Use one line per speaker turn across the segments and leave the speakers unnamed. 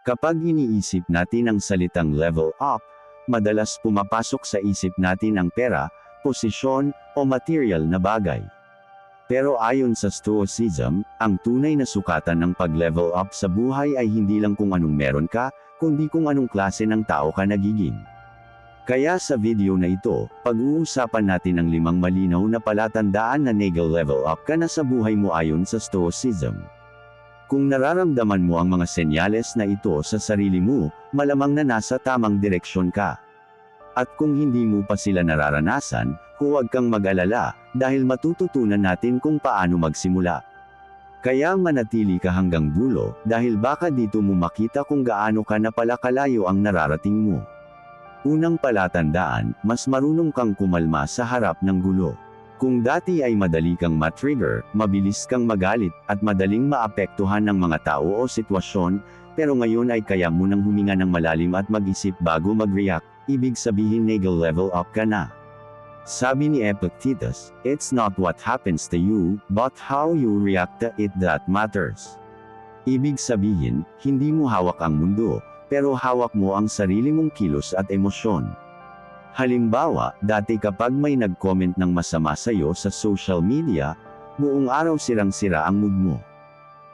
Kapag iniisip natin ang salitang level up, madalas pumapasok sa isip natin ang pera, posisyon, o material na bagay. Pero ayon sa Stoicism, ang tunay na sukatan ng pag-level up sa buhay ay hindi lang kung anong meron ka, kundi kung anong klase ng tao ka nagiging. Kaya sa video na ito, pag-uusapan natin ang 5 malinaw na palatandaan na nag-level up ka na sa buhay mo ayon sa Stoicism. Kung nararamdaman mo ang mga senyales na ito sa sarili mo, malamang na nasa tamang direksyon ka. At kung hindi mo pa sila nararanasan, huwag kang mag-alala, dahil matututunan natin kung paano magsimula. Kaya manatili ka hanggang dulo, dahil baka dito mo makita kung gaano ka na pala kalayo ang nararating mo. Unang palatandaan, mas marunong kang kumalma sa harap ng gulo. Kung dati ay madali kang matrigger, mabilis kang magalit, at madaling maapektuhan ng mga tao o sitwasyon, pero ngayon ay kaya mo nang huminga ng malalim at mag-isip bago mag-react, ibig sabihin nag-level up ka na. Sabi ni Epictetus, "It's not what happens to you, but how you react to it that matters." Ibig sabihin, hindi mo hawak ang mundo, pero hawak mo ang sarili mong kilos at emosyon. Halimbawa, dati kapag may nag-comment ng masama sa'yo sa social media, buong araw sirang-sira ang mood mo.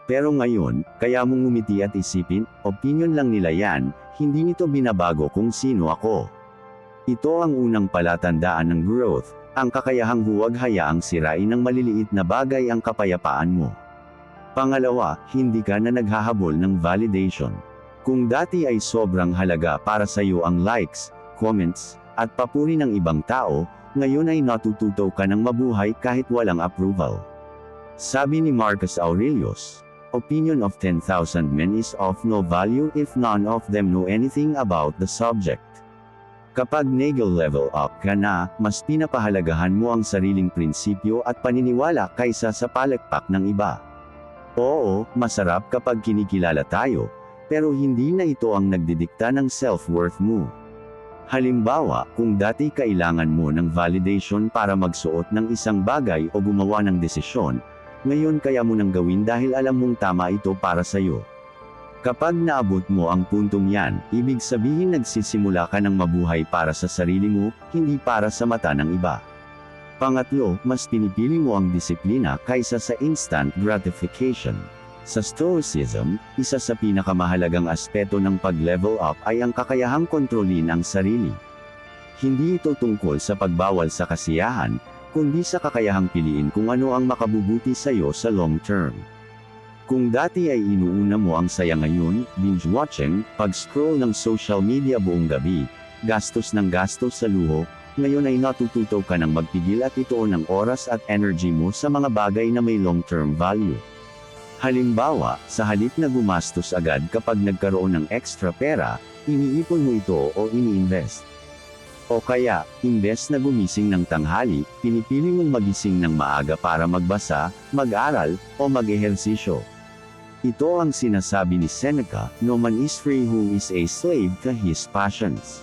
Pero ngayon, kaya mong ngumiti at isipin, opinion lang nila yan, hindi nito binabago kung sino ako. Ito ang unang palatandaan ng growth, ang kakayahang huwag hayaang sirain ng maliliit na bagay ang kapayapaan mo. Pangalawa, hindi ka na naghahabol ng validation. Kung dati ay sobrang halaga para sa'yo ang likes, comments, at papuri ng ibang tao, ngayon ay natututo ka ng mabuhay kahit walang approval. Sabi ni Marcus Aurelius, "Opinion of 10,000 men is of no value if none of them know anything about the subject." Kapag nag-level up ka na, mas pinapahalagahan mo ang sariling prinsipyo at paniniwala kaysa sa palakpak ng iba. Oo, masarap kapag kinikilala tayo, pero hindi na ito ang nagdidikta ng self-worth mo. Halimbawa, kung dati kailangan mo ng validation para magsuot ng isang bagay o gumawa ng desisyon, ngayon kaya mo nang gawin dahil alam mong tama ito para sa'yo. Kapag naabot mo ang puntong yan, ibig sabihin nagsisimula ka ng mabuhay para sa sarili mo, hindi para sa mata ng iba. Pangatlo, mas pinipili mo ang disiplina kaysa sa instant gratification. Sa Stoicism, isa sa pinakamahalagang aspeto ng pag-level up ay ang kakayahang kontrolin ang sarili. Hindi ito tungkol sa pagbawal sa kasiyahan, kundi sa kakayahang piliin kung ano ang makabubuti sa'yo sa long term. Kung dati ay inuuna mo ang saya ngayon, binge-watching, pag-scroll ng social media buong gabi, gastos sa luho, ngayon ay natututo ka ng magpigil at ituon ang oras at energy mo sa mga bagay na may long-term value. Halimbawa, sa halip na gumastos agad kapag nagkaroon ng extra pera, iniipon mo ito o ini-invest. O kaya, imbes na gumising ng tanghali, pinipili mong magising ng maaga para magbasa, mag-aral, o mag-ehersisyo. Ito ang sinasabi ni Seneca, "No man is free who is a slave to his passions."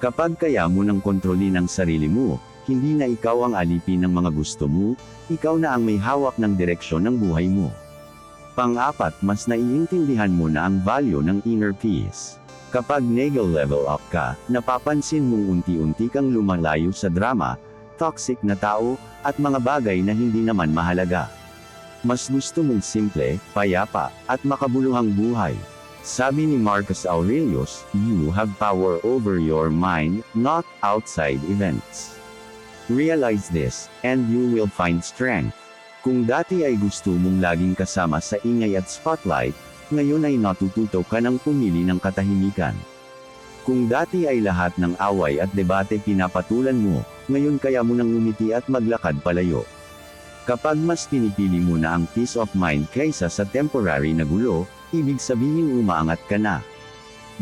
Kapag kaya mo nang kontrolin ang sarili mo, hindi na ikaw ang alipin ng mga gusto mo, ikaw na ang may hawak ng direksyon ng buhay mo. Pang-apat, mas naiintindihan mo na ang value ng inner peace. Kapag nag-level up ka, napapansin mong unti-unti kang lumalayo sa drama, toxic na tao, at mga bagay na hindi naman mahalaga. Mas gusto mong simple, payapa, at makabuluhang buhay. Sabi ni Marcus Aurelius, "You have power over your mind, not outside events. Realize this, and you will find strength." Kung dati ay gusto mong laging kasama sa ingay at spotlight, ngayon ay natututo ka ng pumili ng katahimikan. Kung dati ay lahat ng away at debate pinapatulan mo, ngayon kaya mo nang ngumiti at maglakad palayo. Kapag mas pinipili mo na ang peace of mind kaysa sa temporary na gulo, ibig sabihin umaangat ka na.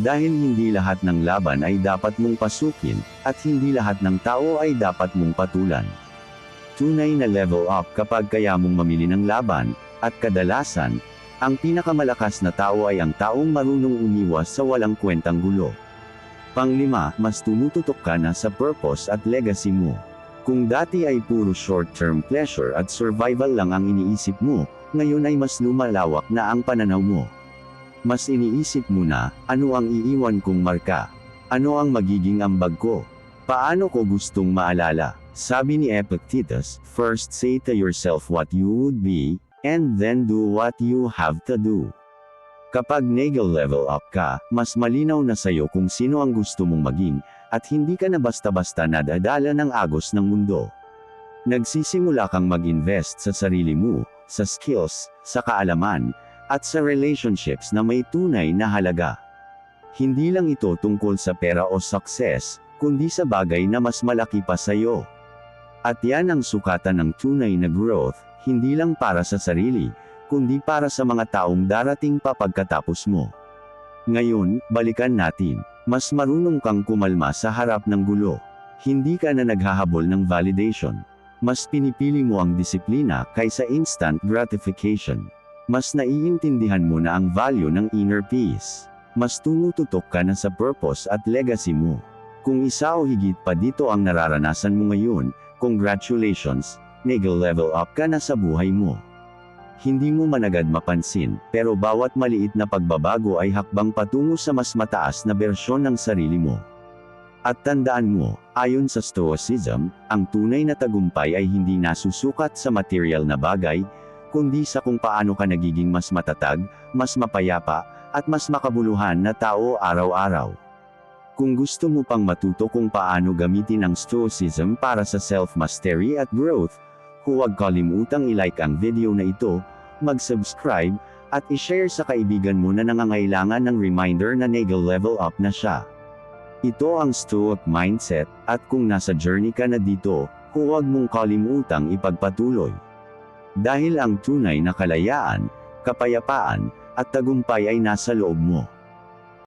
Dahil hindi lahat ng laban ay dapat mong pasukin, at hindi lahat ng tao ay dapat mong patulan. Tunay na level up kapag kaya mong mamili ng laban, at kadalasan, ang pinakamalakas na tao ay ang taong marunong umiwas sa walang kwentang gulo. Panglima, mas tumututok ka na sa purpose at legacy mo. Kung dati ay puro short-term pleasure at survival lang ang iniisip mo, ngayon ay mas lumalawak na ang pananaw mo. Mas iniisip mo na, ano ang iiwan kong marka? Ano ang magiging ambag ko? Paano ko gustong maalala? Sabi ni Epictetus, first say to yourself what you would be, and then do what you have to do. Kapag Nagel level up ka, mas malinaw na sa'yo kung sino ang gusto mong maging, at hindi ka na basta-basta nadadala ng agos ng mundo. Nagsisimula kang mag-invest sa sarili mo, sa skills, sa kaalaman, at sa relationships na may tunay na halaga. Hindi lang ito tungkol sa pera o success, kundi sa bagay na mas malaki pa sa'yo. At yan ang sukatan ng tunay na growth, hindi lang para sa sarili, kundi para sa mga taong darating pa pagkatapos mo. Ngayon, balikan natin. Mas marunong kang kumalma sa harap ng gulo. Hindi ka na naghahabol ng validation. Mas pinipili mo ang disiplina kaysa instant gratification. Mas naiintindihan mo na ang value ng inner peace. Mas tumututok ka na sa purpose at legacy mo. Kung isa o higit pa dito ang nararanasan mo ngayon, congratulations, Nagel level up ka na sa buhay mo. Hindi mo man agad mapansin, pero bawat maliit na pagbabago ay hakbang patungo sa mas mataas na bersyon ng sarili mo. At tandaan mo, ayon sa Stoicism, ang tunay na tagumpay ay hindi nasusukat sa material na bagay, kundi sa kung paano ka nagiging mas matatag, mas mapayapa, at mas makabuluhan na tao araw-araw. Kung gusto mo pang matuto kung paano gamitin ang Stoicism para sa self-mastery at growth, huwag kalimutang i-like ang video na ito, mag-subscribe, at i-share sa kaibigan mo na nangangailangan ng reminder na Nagel level up na siya. Ito ang Stoic mindset, at kung nasa journey ka na dito, huwag mong kalimutang ipagpatuloy. Dahil ang tunay na kalayaan, kapayapaan, at tagumpay ay nasa loob mo.